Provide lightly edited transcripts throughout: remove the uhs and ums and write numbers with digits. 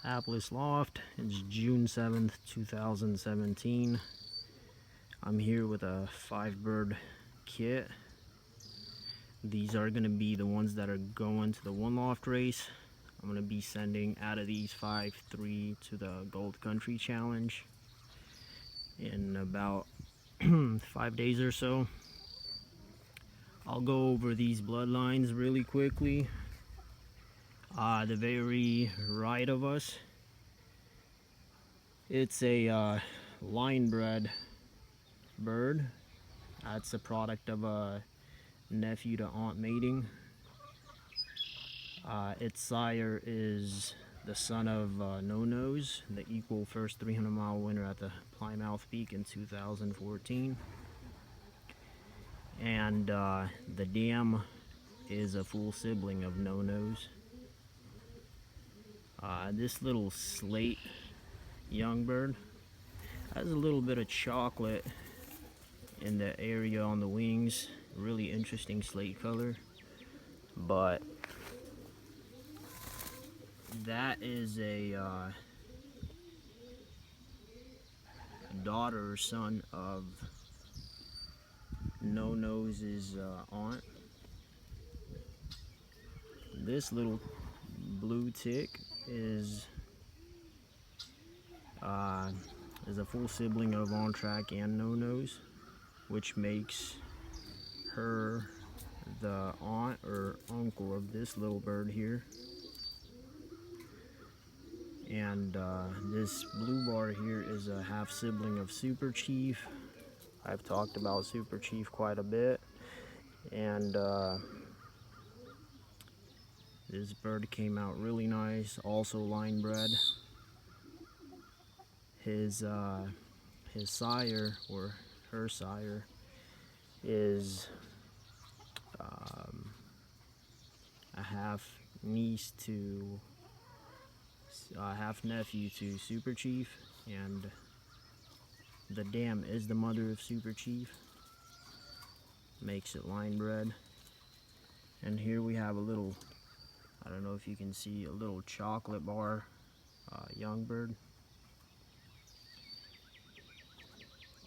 Applis Loft. It's June 7th, 2017. I'm here with a 5-bird kit. These are going to be the ones that are going to the one loft race. I'm going to be sending out of these 3 to the Gold Country Challenge in about 5 days or so. I'll go over these bloodlines really quickly. The very right of us, it's a line bred bird. That's a product of a nephew to aunt mating. Its sire is the son of No Nose, the equal first 300-mile winner at the Plymouth Peak in 2014. And the dam is a full sibling of No Nose. This little slate young bird has a little bit of chocolate in the area on the wings. Really interesting slate color. But that is a daughter or son of No Nose's aunt. This little blue tick is a full sibling of On Track and No Nose, which makes her the aunt or uncle of this little bird here. And this blue bar here is a half sibling of Super Chief. I've talked about Super Chief quite a bit, and this bird came out really nice, also line bred. His sire, or her sire, is a half niece to half nephew to Super Chief, and the dam is the mother of Super Chief, makes it line bred. And here we have a little, I don't know if you can see, a little chocolate bar young bird.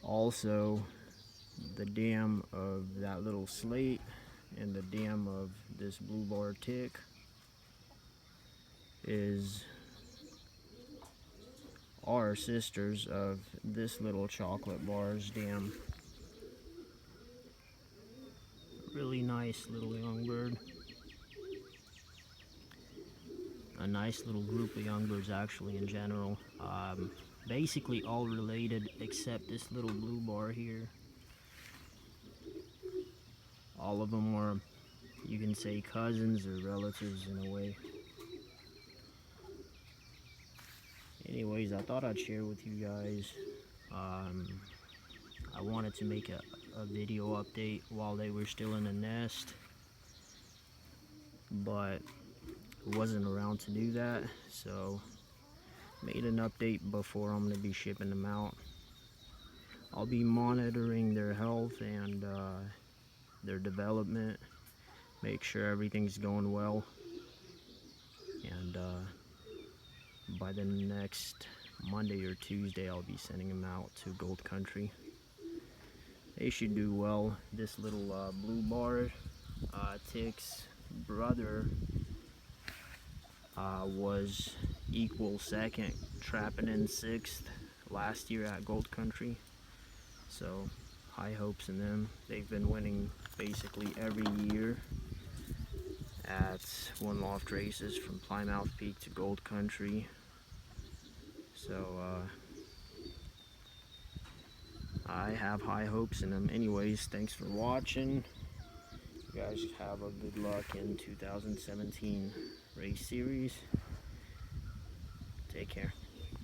Also, the dam of that little slate and the dam of this blue bar tick are sisters of this little chocolate bar's dam. Really nice little young bird. A nice little group of young birds actually in general. Basically all related except this little blue bar here. All of them are, you can say, cousins or relatives in a way. Anyways, I thought I'd share with you guys. I wanted to make a video update while they were still in the nest, but wasn't around to do that, so made an update before I'm going to be shipping them out. I'll be monitoring their health and their development, make sure everything's going well, and by the next Monday or Tuesday I'll be sending them out to Gold Country. They should do well. This little blue bar tick's brother was equal second, trapping in 6th last year at Gold Country, so high hopes in them. They've been winning basically every year at one loft races from Plymouth Peak to Gold Country, so I have high hopes in them. Anyways, thanks for watching. You guys have a good luck in 2017 race series. Take care.